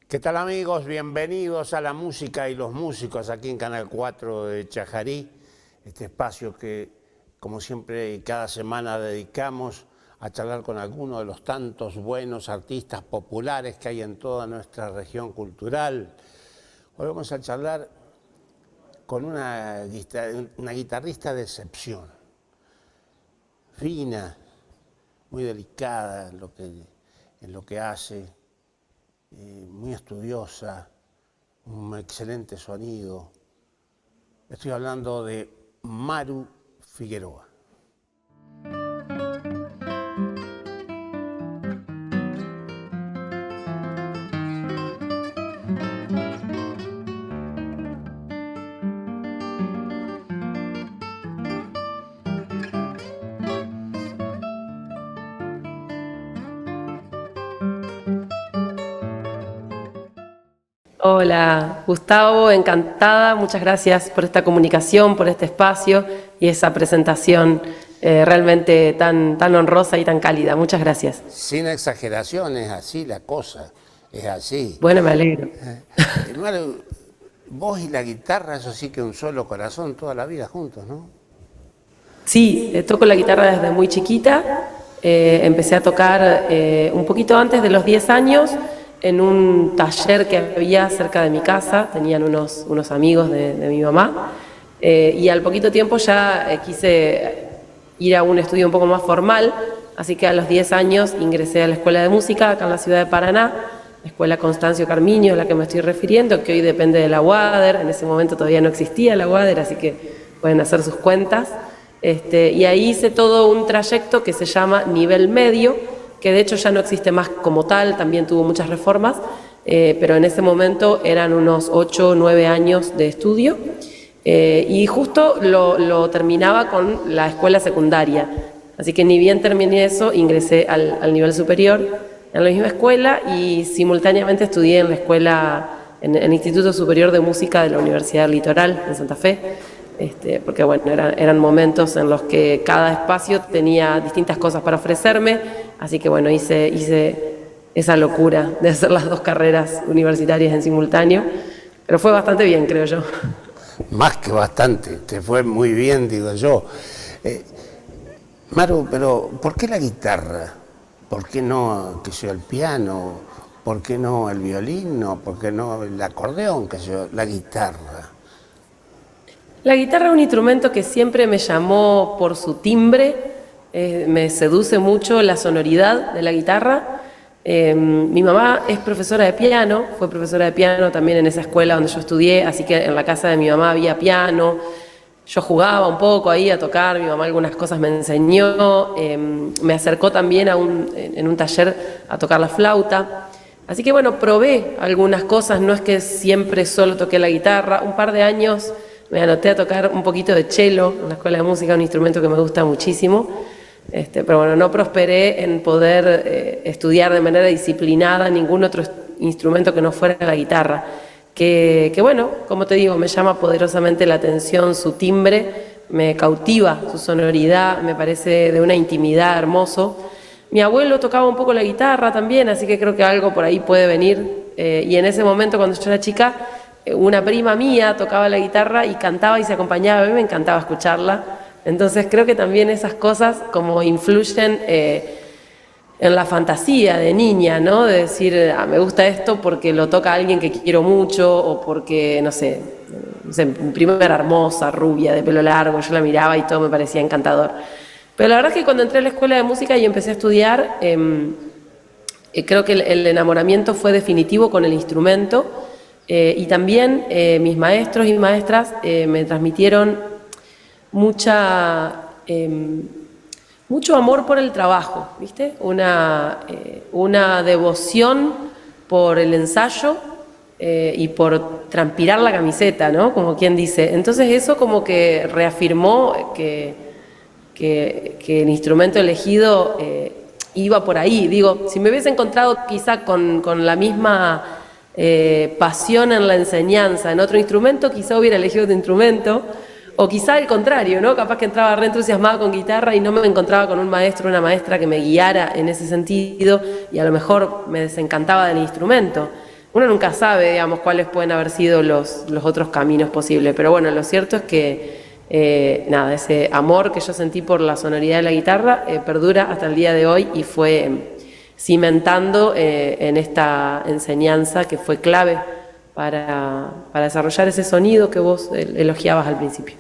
¿Qué tal, amigos? Bienvenidos a La Música y los Músicos aquí en Canal 4 de Chajarí, este espacio que, como siempre y cada semana, dedicamos a charlar con algunos de los tantos buenos artistas populares que hay en toda nuestra región cultural. Hoy vamos a charlar con una guitarrista de excepción, fina, muy delicada en lo que hace, muy estudiosa, un excelente sonido. Estoy hablando de Maru Figueroa. Hola, Gustavo, encantada. Muchas gracias por esta comunicación, por este espacio y esa presentación realmente tan honrosa y tan cálida. Muchas gracias. Sin exageración, es así la cosa, es así. Bueno, me alegro. Maru, vos y la guitarra, eso sí que un solo corazón toda la vida juntos, ¿no? Sí, toco la guitarra desde muy chiquita. Empecé a tocar un poquito antes de los 10 años en un taller que había cerca de mi casa. Tenían unos amigos de mi mamá. Y al poquito tiempo ya quise ir a un estudio un poco más formal. Así que a los 10 años ingresé a la Escuela de Música acá en la ciudad de Paraná. La Escuela Constancio Carmiño, a la que me estoy refiriendo, que hoy depende de la UADER. En ese momento todavía no existía la UADER, así que pueden hacer sus cuentas. Y ahí hice todo un trayecto que se llama nivel medio, que de hecho ya no existe más como tal, también tuvo muchas reformas, pero en ese momento eran unos 8 o 9 años de estudio, y justo lo terminaba con la escuela secundaria. Así que ni bien terminé eso, ingresé al nivel superior en la misma escuela y simultáneamente estudié en la escuela, en el Instituto Superior de Música de la Universidad del Litoral, en Santa Fe. Porque bueno, eran momentos en los que cada espacio tenía distintas cosas para ofrecerme, así que bueno, hice esa locura de hacer las dos carreras universitarias en simultáneo, pero fue bastante bien, creo yo. Más que bastante, te fue muy bien, digo yo. Maru, pero ¿por qué la guitarra? ¿Por qué no, qué sé yo, el piano? ¿Por qué no el violín? ¿Por qué no el acordeón? ¿Qué sé yo, la guitarra? La guitarra es un instrumento que siempre me llamó por su timbre, me seduce mucho la sonoridad de la guitarra. Mi mamá es profesora de piano, fue profesora de piano también en esa escuela donde yo estudié, así que en la casa de mi mamá había piano. Yo jugaba un poco ahí a tocar, mi mamá algunas cosas me enseñó, me acercó también en un taller a tocar la flauta. Así que bueno, probé algunas cosas, no es que siempre solo toqué la guitarra. Un par de años me anoté a tocar un poquito de cello en la escuela de música, un instrumento que me gusta muchísimo. Pero bueno, no prosperé en poder estudiar de manera disciplinada ningún otro instrumento que no fuera la guitarra. Que bueno, como te digo, me llama poderosamente la atención su timbre, me cautiva su sonoridad, me parece de una intimidad hermoso. Mi abuelo tocaba un poco la guitarra también, así que creo que algo por ahí puede venir. Y en ese momento, cuando yo era chica, una prima mía tocaba la guitarra y cantaba y se acompañaba, a mí me encantaba escucharla. Entonces creo que también esas cosas como influyen en la fantasía de niña, ¿no? De decir, me gusta esto porque lo toca alguien que quiero mucho o porque, no sé, primero era hermosa, rubia, de pelo largo, yo la miraba y todo me parecía encantador. Pero la verdad es que cuando entré a la escuela de música y empecé a estudiar, creo que el enamoramiento fue definitivo con el instrumento. Y también mis maestros y maestras me transmitieron mucho amor por el trabajo, ¿viste? Una devoción por el ensayo y por transpirar la camiseta, ¿no? Como quien dice. Entonces eso como que reafirmó que el instrumento elegido iba por ahí. Digo, si me hubiese encontrado quizá con la misma pasión en la enseñanza en otro instrumento, quizá hubiera elegido otro instrumento, o quizá al contrario, ¿no? Capaz que entraba re entusiasmada con guitarra y no me encontraba con un maestro o una maestra que me guiara en ese sentido y a lo mejor me desencantaba del instrumento. uno nunca sabe, digamos, cuáles pueden haber sido los otros caminos posibles. Pero bueno, lo cierto es que, nada, ese amor que yo sentí por la sonoridad de la guitarra perdura hasta el día de hoy y fue cimentando en esta enseñanza que fue clave para desarrollar ese sonido que vos elogiabas al principio.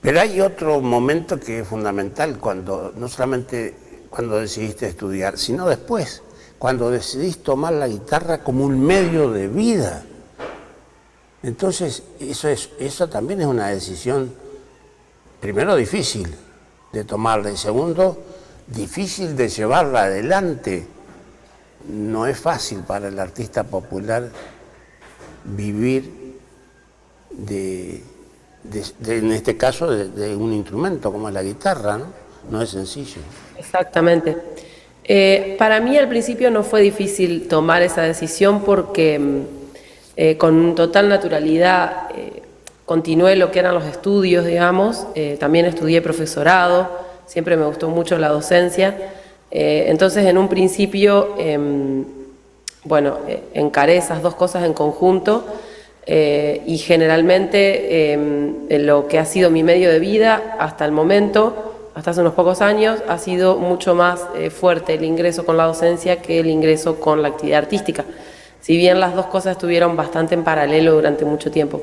Pero hay otro momento que es fundamental, cuando no solamente cuando decidiste estudiar, sino después, cuando decidís tomar la guitarra como un medio de vida. Entonces, eso también es una decisión, primero, difícil de tomarla, y segundo, difícil de llevarla adelante. No es fácil para el artista popular vivir en este caso, de un instrumento como la guitarra, ¿no? No es sencillo. Exactamente. Para mí al principio no fue difícil tomar esa decisión porque con total naturalidad continué lo que eran los estudios, digamos. También estudié profesorado, siempre me gustó mucho la docencia. Entonces en un principio, bueno, encaré esas dos cosas en conjunto. Y generalmente lo que ha sido mi medio de vida hasta el momento, hasta hace unos pocos años, ha sido mucho más fuerte el ingreso con la docencia que el ingreso con la actividad artística, si bien las dos cosas estuvieron bastante en paralelo durante mucho tiempo.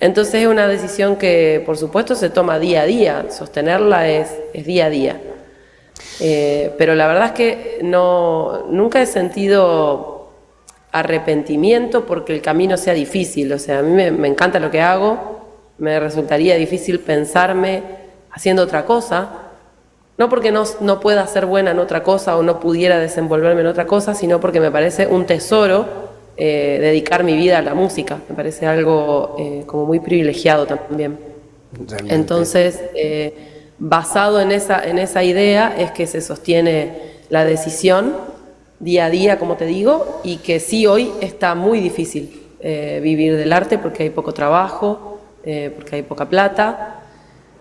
Entonces es una decisión que por supuesto se toma día a día, sostenerla es día a día. Pero la verdad es que nunca he sentido arrepentimiento porque el camino sea difícil. O sea, a mí me encanta lo que hago, me resultaría difícil pensarme haciendo otra cosa, no porque no pueda ser buena en otra cosa o no pudiera desenvolverme en otra cosa, sino porque me parece un tesoro dedicar mi vida a la música, me parece algo como muy privilegiado también. Realmente. Entonces, basado en esa idea es que se sostiene la decisión día a día, como te digo, y que sí hoy está muy difícil vivir del arte porque hay poco trabajo, porque hay poca plata,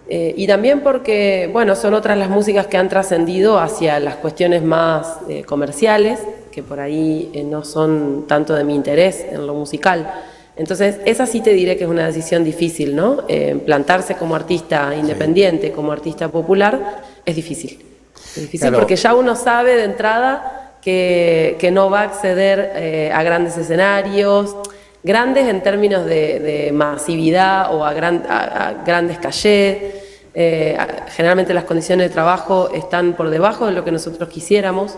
y también porque, bueno, son otras las músicas que han trascendido hacia las cuestiones más comerciales, que por ahí no son tanto de mi interés en lo musical. Entonces, esa sí te diré que es una decisión difícil, ¿no? Plantarse como artista independiente, sí, como artista popular, es difícil. Es difícil, claro, porque ya uno sabe de entrada que no va a acceder a grandes escenarios, grandes en términos de masividad o a grandes cachés. Generalmente las condiciones de trabajo están por debajo de lo que nosotros quisiéramos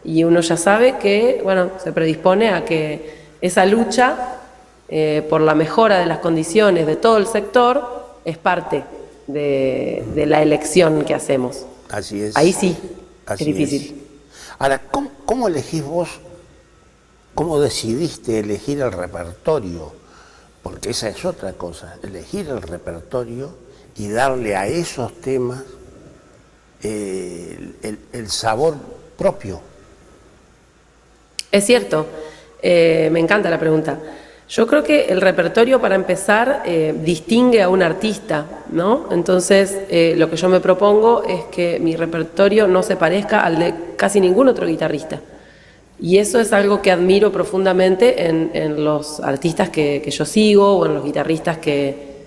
y uno ya sabe que, bueno, se predispone a que esa lucha por la mejora de las condiciones de todo el sector es parte de la elección que hacemos. Así es. Ahí sí, Así es difícil. Ahora, ¿cómo elegís vos, cómo decidiste elegir el repertorio? Porque esa es otra cosa, elegir el repertorio y darle a esos temas el sabor propio. Es cierto, me encanta la pregunta. Yo creo que el repertorio, para empezar, distingue a un artista, ¿no? Entonces, lo que yo me propongo es que mi repertorio no se parezca al de casi ningún otro guitarrista. Y eso es algo que admiro profundamente en los artistas que yo sigo o en los guitarristas que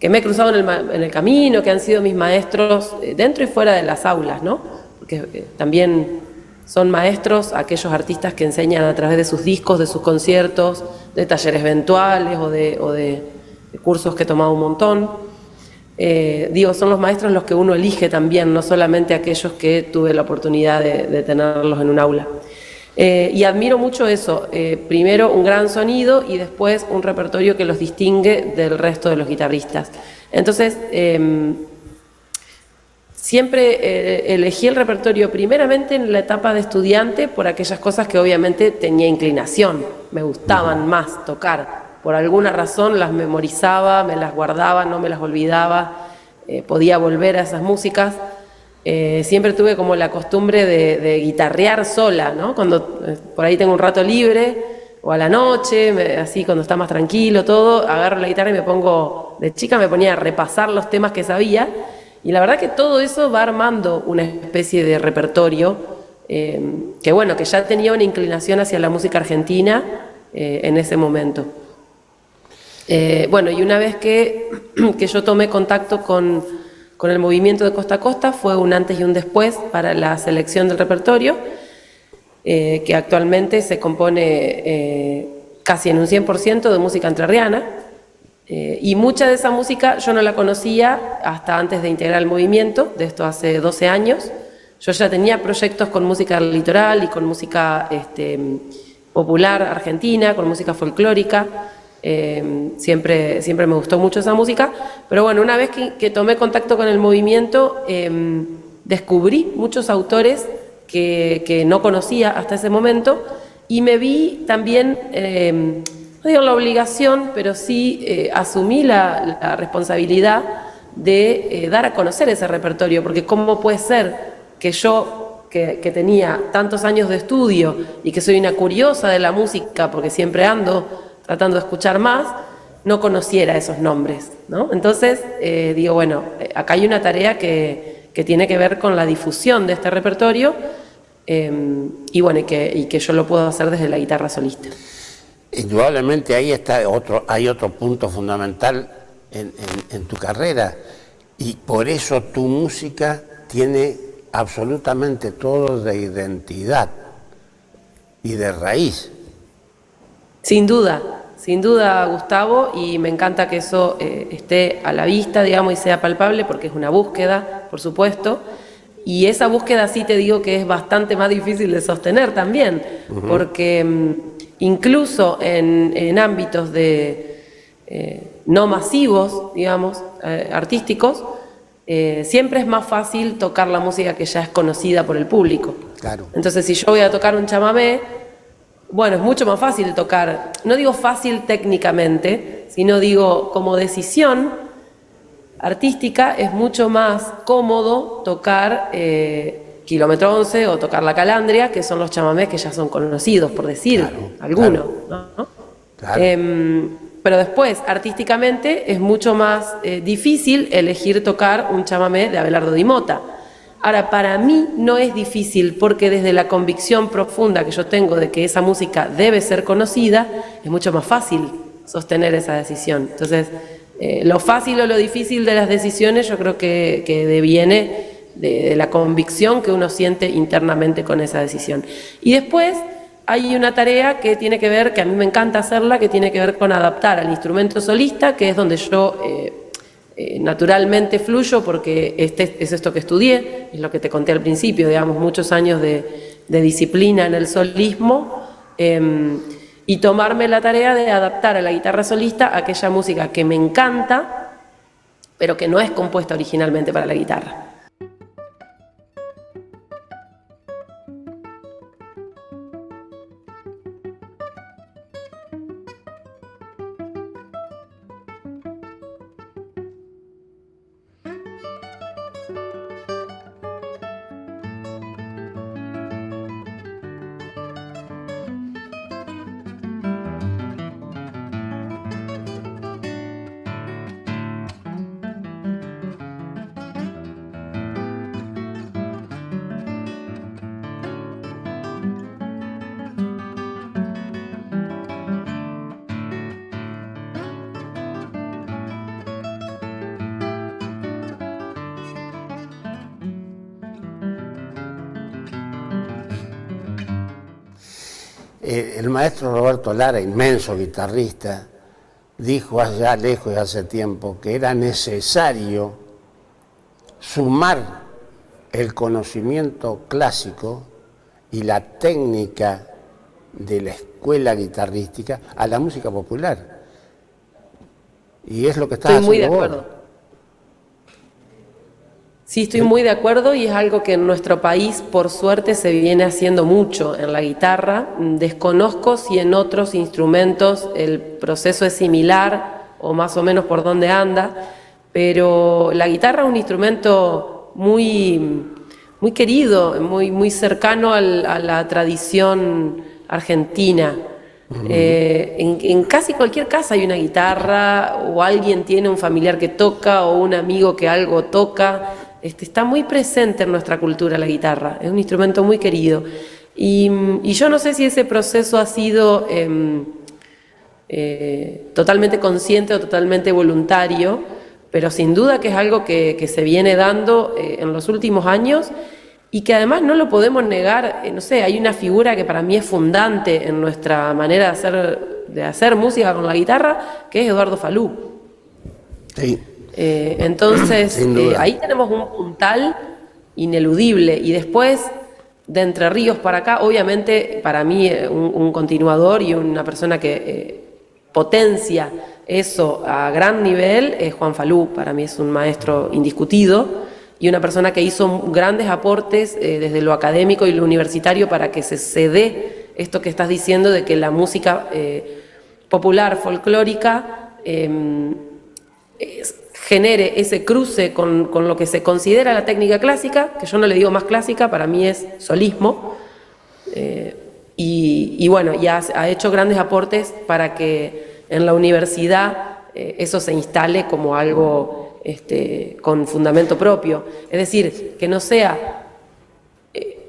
me he cruzado en el camino, que han sido mis maestros dentro y fuera de las aulas, ¿no? Porque también son maestros aquellos artistas que enseñan a través de sus discos, de sus conciertos, de talleres eventuales o de cursos que he tomado un montón. Son los maestros los que uno elige también, no solamente aquellos que tuve la oportunidad de tenerlos en un aula. Y admiro mucho eso, primero un gran sonido y después un repertorio que los distingue del resto de los guitarristas. Entonces, siempre elegí el repertorio primeramente en la etapa de estudiante por aquellas cosas que obviamente tenía inclinación, me gustaban más tocar. Por alguna razón las memorizaba, me las guardaba, no me las olvidaba, podía volver a esas músicas. Siempre tuve como la costumbre de guitarrear sola, ¿no? Cuando por ahí tengo un rato libre o a la noche, así cuando está más tranquilo todo, agarro la guitarra y de chica me ponía a repasar los temas que sabía. Y la verdad que todo eso va armando una especie de repertorio que bueno, que ya tenía una inclinación hacia la música argentina en ese momento. Bueno, y una vez que yo tomé contacto con el movimiento de Costa a Costa, fue un antes y un después para la selección del repertorio, que actualmente se compone casi en un 100% de música entrerriana, y mucha de esa música yo no la conocía hasta antes de integrar el movimiento, de esto hace 12 años. Yo ya tenía proyectos con música del litoral y con música popular argentina, con música folclórica. Siempre me gustó mucho esa música, pero bueno, una vez que tomé contacto con el movimiento, descubrí muchos autores que no conocía hasta ese momento, y me vi también, no digo la obligación, pero sí asumí la responsabilidad de dar a conocer ese repertorio, porque cómo puede ser que yo, que tenía tantos años de estudio y que soy una curiosa de la música, porque siempre ando tratando de escuchar más, no conociera esos nombres, ¿no? Entonces, digo, bueno, acá hay una tarea que tiene que ver con la difusión de este repertorio, y bueno, y que yo lo puedo hacer desde la guitarra solista. Indudablemente ahí hay otro punto fundamental en tu carrera, y por eso tu música tiene absolutamente todo de identidad y de raíz. Sin duda, Gustavo, y me encanta que eso esté a la vista, digamos, y sea palpable, porque es una búsqueda, por supuesto, y esa búsqueda sí te digo que es bastante más difícil de sostener también, porque incluso en ámbitos no masivos, digamos, artísticos, siempre es más fácil tocar la música que ya es conocida por el público. Claro. Entonces, si yo voy a tocar un chamamé, bueno, es mucho más fácil tocar, no digo fácil técnicamente, sino digo como decisión artística, es mucho más cómodo tocar Kilómetro 11 o tocar La Calandria, que son los chamamés que ya son conocidos, por decir alguno, ¿no? Claro. Pero después, artísticamente, es mucho más difícil elegir tocar un chamamé de Abelardo Di Mota. Ahora, para mí no es difícil, porque desde la convicción profunda que yo tengo de que esa música debe ser conocida, es mucho más fácil sostener esa decisión. Entonces, lo fácil o lo difícil de las decisiones yo creo que deviene de la convicción que uno siente internamente con esa decisión. Y después hay una tarea que tiene que ver, que a mí me encanta hacerla, que tiene que ver con adaptar al instrumento solista, que es donde yo naturalmente fluyo, porque es esto que estudié, es lo que te conté al principio, digamos, muchos años de disciplina en el solismo, y tomarme la tarea de adaptar a la guitarra solista aquella música que me encanta, pero que no es compuesta originalmente para la guitarra. El maestro Roberto Lara, inmenso guitarrista, dijo allá lejos de hace tiempo que era necesario sumar el conocimiento clásico y la técnica de la escuela guitarrística a la música popular. Y es lo que está haciendo. Estoy muy de acuerdo. Sí, estoy muy de acuerdo, y es algo que en nuestro país, por suerte, se viene haciendo mucho en la guitarra. Desconozco si en otros instrumentos el proceso es similar o más o menos por dónde anda, pero la guitarra es un instrumento muy querido, muy cercano a la tradición argentina. En casi cualquier casa hay una guitarra, o alguien tiene un familiar que toca, o un amigo que algo toca. está muy presente en nuestra cultura la guitarra, es un instrumento muy querido. Y yo no sé si ese proceso ha sido totalmente consciente o totalmente voluntario, pero sin duda que es algo que se viene dando en los últimos años y que además no lo podemos negar. No sé, hay una figura que para mí es fundante en nuestra manera de hacer música con la guitarra, que es Eduardo Falú. Sí. Entonces, ahí tenemos un puntal ineludible. Y después, de Entre Ríos para acá, obviamente, para mí, un continuador y una persona que potencia eso a gran nivel es Juan Falú. Para mí es un maestro indiscutido y una persona que hizo grandes aportes desde lo académico y lo universitario para que se dé esto que estás diciendo de que la música popular, folclórica, genere ese cruce con lo que se considera la técnica clásica, que yo no le digo más clásica, para mí es solismo, y bueno, ya ha hecho grandes aportes para que en la universidad eso se instale como algo con fundamento propio. Es decir, que no sea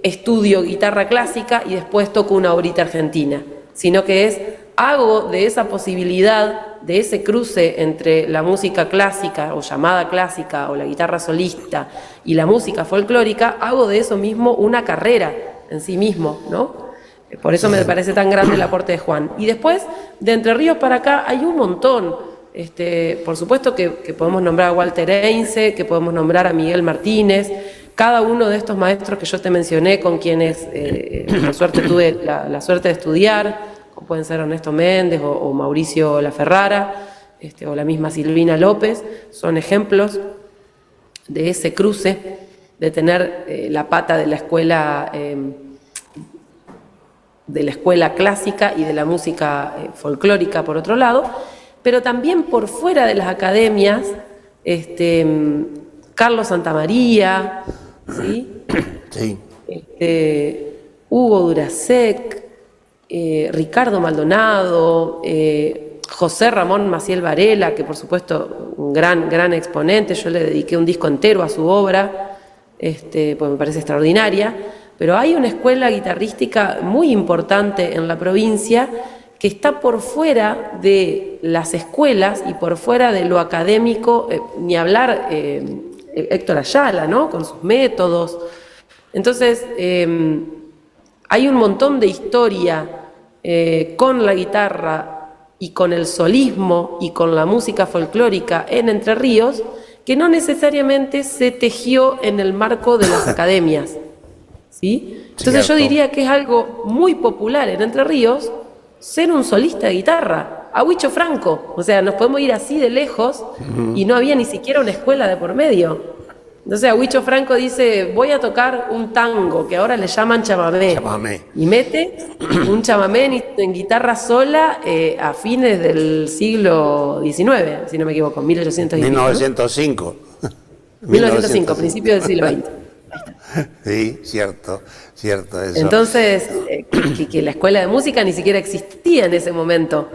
estudio guitarra clásica y después toco una obrita argentina, sino que hago de esa posibilidad, de ese cruce entre la música clásica o llamada clásica o la guitarra solista y la música folclórica, hago de eso mismo una carrera en sí mismo, ¿no? Por eso me parece tan grande el aporte de Juan. Y después, de Entre Ríos para acá, hay un montón. Por supuesto que podemos nombrar a Walter Heinze, que podemos nombrar a Miguel Martínez, cada uno de estos maestros que yo te mencioné, con quienes por suerte tuve la suerte de estudiar, como pueden ser Ernesto Méndez o Mauricio Laferrara, o la misma Silvina López, son ejemplos de ese cruce, de tener la pata de la escuela clásica y de la música folclórica por otro lado, pero también por fuera de las academias, Carlos Santamaría, ¿sí? Sí. Hugo Durasek, Ricardo Maldonado, José Ramón Maciel Varela, que por supuesto un gran exponente, yo le dediqué un disco entero a su obra, pues me parece extraordinaria. Pero hay una escuela guitarrística muy importante en la provincia que está por fuera de las escuelas y por fuera de lo académico, ni hablar Héctor Ayala, ¿no? Con sus métodos. Entonces, hay un montón de historia con la guitarra y con el solismo y con la música folclórica en Entre Ríos que no necesariamente se tejió en el marco de las academias. ¿Sí? Entonces yo diría que es algo muy popular en Entre Ríos ser un solista de guitarra, a Huicho Franco, o sea, nos podemos ir así de lejos y no había ni siquiera una escuela de por medio. Entonces a Huicho Franco dice, voy a tocar un tango, que ahora le llaman chamamé, y mete un chamamé en guitarra sola a fines del siglo XIX, si no me equivoco, 1905. 1905, principio del siglo XX. Sí, cierto eso. Entonces, que la escuela de música ni siquiera existía en ese momento.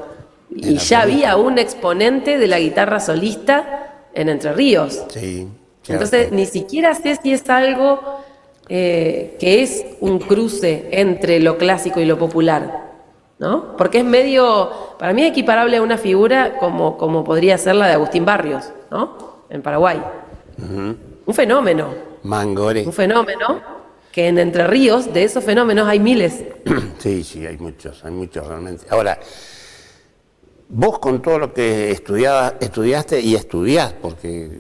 Y ya había un exponente de la guitarra solista en Entre Ríos. Sí, cierto. Entonces, ni siquiera sé si es algo que es un cruce entre lo clásico y lo popular, ¿no? Porque es medio, para mí, equiparable a una figura como podría ser la de Agustín Barrios, ¿no? En Paraguay. Un fenómeno. Mangore. Un fenómeno que en Entre Ríos, de esos fenómenos hay miles. Sí, hay muchos realmente. Ahora, vos con todo lo que estudiaste y estudiás, porque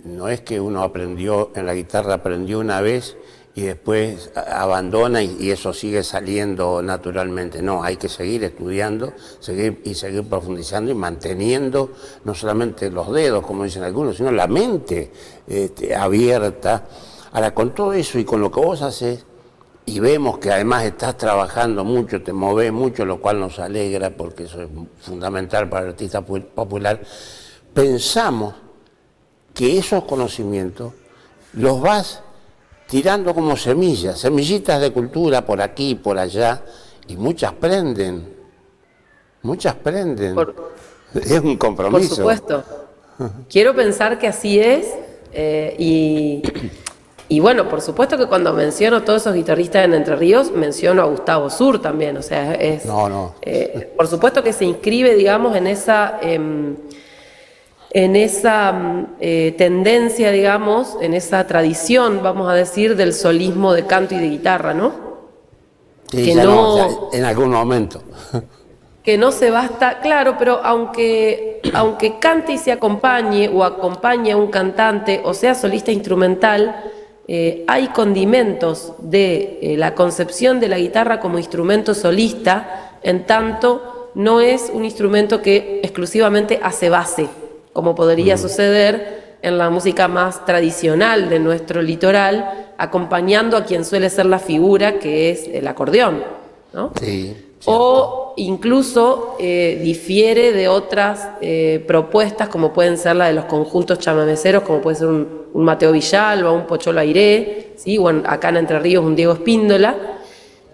no es que uno aprendió en la guitarra, aprendió una vez y después abandona y eso sigue saliendo naturalmente. No, hay que seguir estudiando, seguir profundizando y manteniendo no solamente los dedos, como dicen algunos, sino la mente abierta. Ahora, con todo eso y con lo que vos haces, y vemos que además estás trabajando mucho, te movés mucho, lo cual nos alegra porque eso es fundamental para el artista popular, pensamos que esos conocimientos los vas tirando como semillitas de cultura por aquí y por allá, y muchas prenden. Es un compromiso. Por supuesto. Quiero pensar que así es, Y bueno, por supuesto que cuando menciono todos esos guitarristas en Entre Ríos, menciono a Gustavo Sur también, o sea, por supuesto que se inscribe, digamos, en esa tendencia, digamos, en esa tradición, vamos a decir, del solismo de canto y de guitarra, ¿no? Sí, que ya en algún momento. Que no se basta, claro, pero aunque cante y se acompañe o acompañe a un cantante o sea solista instrumental, hay condimentos de la concepción de la guitarra como instrumento solista, en tanto no es un instrumento que exclusivamente hace base, como podría suceder en la música más tradicional de nuestro litoral, acompañando a quien suele ser la figura, que es el acordeón, ¿no? Sí. O incluso difiere de otras propuestas, como pueden ser la de los conjuntos chamameceros, como puede ser un Mateo Villalba, un Pocholo Airé, ¿sí? O acá en Entre Ríos un Diego Espíndola,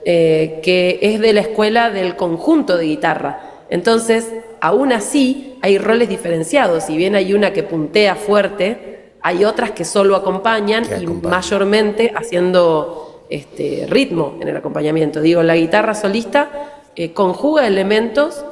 que es de la escuela del conjunto de guitarra. Entonces, aún así, hay roles diferenciados. Si bien hay una que puntea fuerte, hay otras que solo acompañan y mayormente haciendo ritmo en el acompañamiento. Digo, la guitarra solista conjuga elementos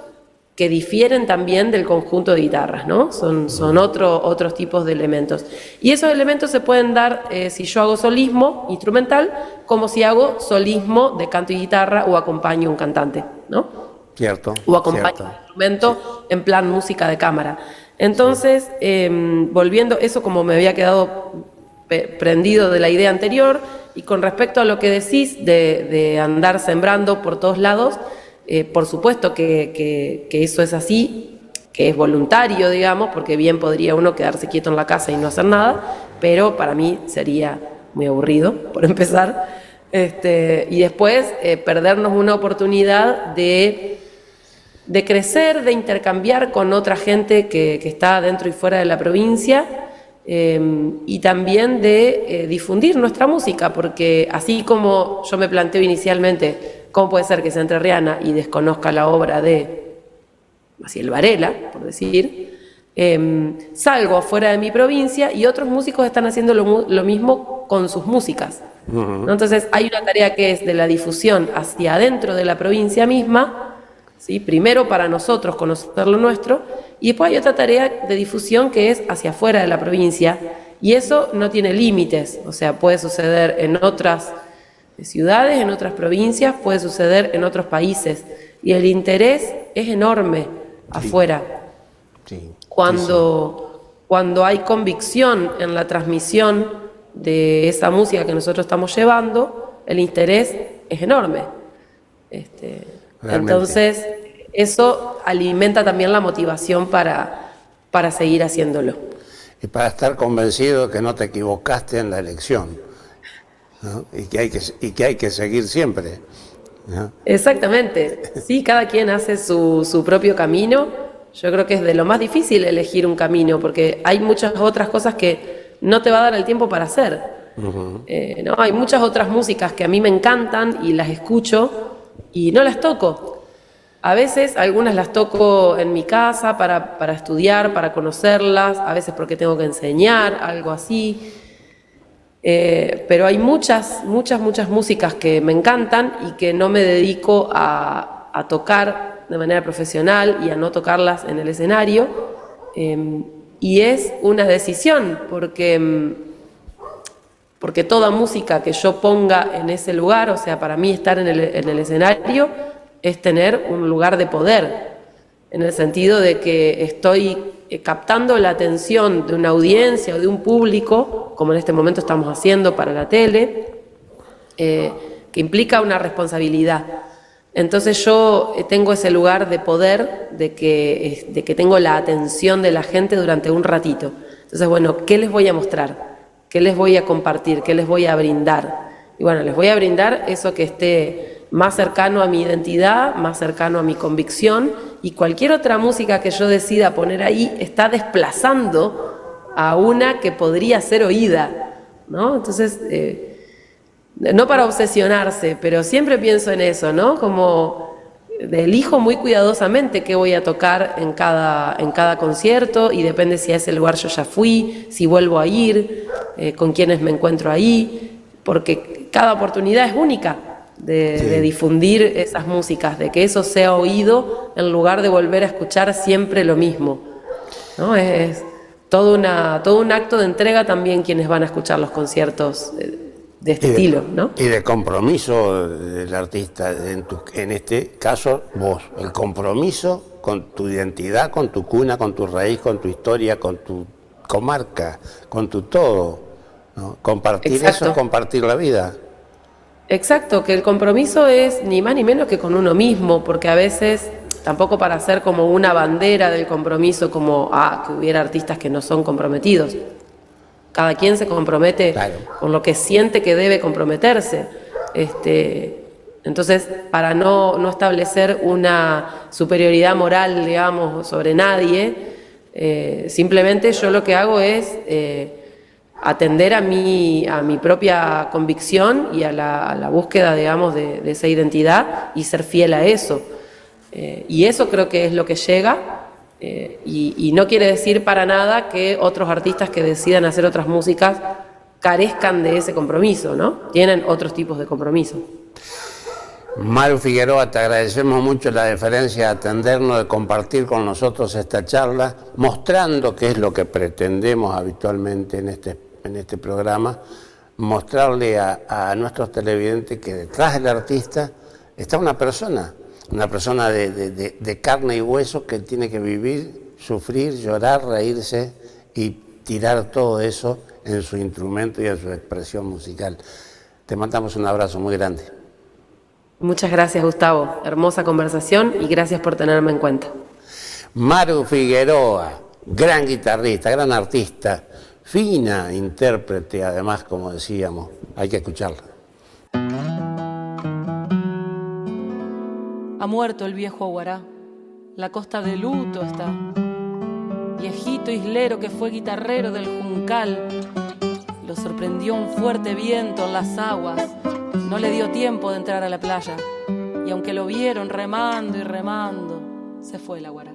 que difieren también del conjunto de guitarras, ¿no? Son otros tipos de elementos. Y esos elementos se pueden dar si yo hago solismo instrumental, como si hago solismo de canto y guitarra o acompaño a un cantante, ¿no? Cierto. O acompaño un instrumento en plan música de cámara. Entonces, volviendo, eso como me había quedado prendido de la idea anterior, y con respecto a lo que decís de andar sembrando por todos lados, por supuesto que eso es así, que es voluntario, digamos, porque bien podría uno quedarse quieto en la casa y no hacer nada, pero para mí sería muy aburrido, por empezar, y después perdernos una oportunidad de crecer, de intercambiar con otra gente que está dentro y fuera de la provincia, y también de difundir nuestra música, porque así como yo me planteo inicialmente cómo puede ser que sea entrerriana y desconozca la obra de Maciel Varela, por decir, salgo afuera de mi provincia y otros músicos están haciendo lo mismo con sus músicas. ¿No? Entonces hay una tarea que es de la difusión hacia adentro de la provincia misma, ¿sí? Primero para nosotros conocer lo nuestro, y después hay otra tarea de difusión que es hacia afuera de la provincia, y eso no tiene límites, o sea, puede suceder en otras ciudades, en otras provincias, puede suceder en otros países, y el interés es enorme afuera. Sí. Cuando hay convicción en la transmisión de esa música que nosotros estamos llevando, el interés es enorme. Entonces, eso alimenta también la motivación para seguir haciéndolo. Y para estar convencido que no te equivocaste en la elección, ¿no? Y que hay que seguir siempre, ¿no? Exactamente. Sí, cada quien hace su propio camino. Yo creo que es de lo más difícil elegir un camino, porque hay muchas otras cosas que no te va a dar el tiempo para hacer. ¿No? Hay muchas otras músicas que a mí me encantan y las escucho y no las toco. A veces algunas las toco en mi casa para estudiar, para conocerlas, a veces porque tengo que enseñar, algo así. Pero hay muchas músicas que me encantan y que no me dedico a tocar de manera profesional y a no tocarlas en el escenario. Y es una decisión, porque toda música que yo ponga en ese lugar, o sea, para mí estar en el escenario es tener un lugar de poder, en el sentido de que estoy captando la atención de una audiencia o de un público, como en este momento estamos haciendo para la tele, que implica una responsabilidad. Entonces yo tengo ese lugar de poder, de que tengo la atención de la gente durante un ratito. Entonces, bueno, ¿qué les voy a mostrar? ¿Qué les voy a compartir? ¿Qué les voy a brindar? Y bueno, les voy a brindar eso que esté más cercano a mi identidad, más cercano a mi convicción, y cualquier otra música que yo decida poner ahí está desplazando a una que podría ser oída, ¿no? Entonces, no para obsesionarse, pero siempre pienso en eso, ¿no? Como elijo muy cuidadosamente qué voy a tocar en cada concierto, y depende si a ese lugar yo ya fui, si vuelvo a ir, con quienes me encuentro ahí, porque cada oportunidad es única de difundir esas músicas, de que eso sea oído en lugar de volver a escuchar siempre lo mismo, ¿no? Es todo un acto de entrega también quienes van a escuchar los conciertos de este estilo, ¿no? Y de compromiso del artista, en este caso vos, el compromiso con tu identidad, con tu cuna, con tu raíz, con tu historia, con tu comarca, con tu todo, ¿no? Compartir eso es compartir la vida. Exacto, que el compromiso es ni más ni menos que con uno mismo, porque a veces, tampoco para hacer como una bandera del compromiso, como que hubiera artistas que no son comprometidos. Cada quien se compromete con lo que siente que debe comprometerse. Entonces, para no establecer una superioridad moral, digamos, sobre nadie, simplemente yo lo que hago es atender a mi propia convicción y a la búsqueda, digamos, de esa identidad, y ser fiel a eso. Y eso creo que es lo que llega. Y no quiere decir para nada que otros artistas que decidan hacer otras músicas carezcan de ese compromiso, ¿no? Tienen otros tipos de compromiso. Maru Figueroa, te agradecemos mucho la deferencia de atendernos, de compartir con nosotros esta charla, mostrando qué es lo que pretendemos habitualmente en este programa, mostrarle a nuestros televidentes que detrás del artista está una persona de carne y hueso que tiene que vivir, sufrir, llorar, reírse y tirar todo eso en su instrumento y en su expresión musical. Te mandamos un abrazo muy grande. Muchas gracias, Gustavo. Hermosa conversación y gracias por tenerme en cuenta. Maru Figueroa, gran guitarrista, gran artista, fina intérprete, además, como decíamos, hay que escucharla. Ha muerto el viejo Aguará, la costa de luto está. Viejito islero que fue guitarrero del Juncal, lo sorprendió un fuerte viento en las aguas, no le dio tiempo de entrar a la playa, y aunque lo vieron remando y remando, se fue el Aguará.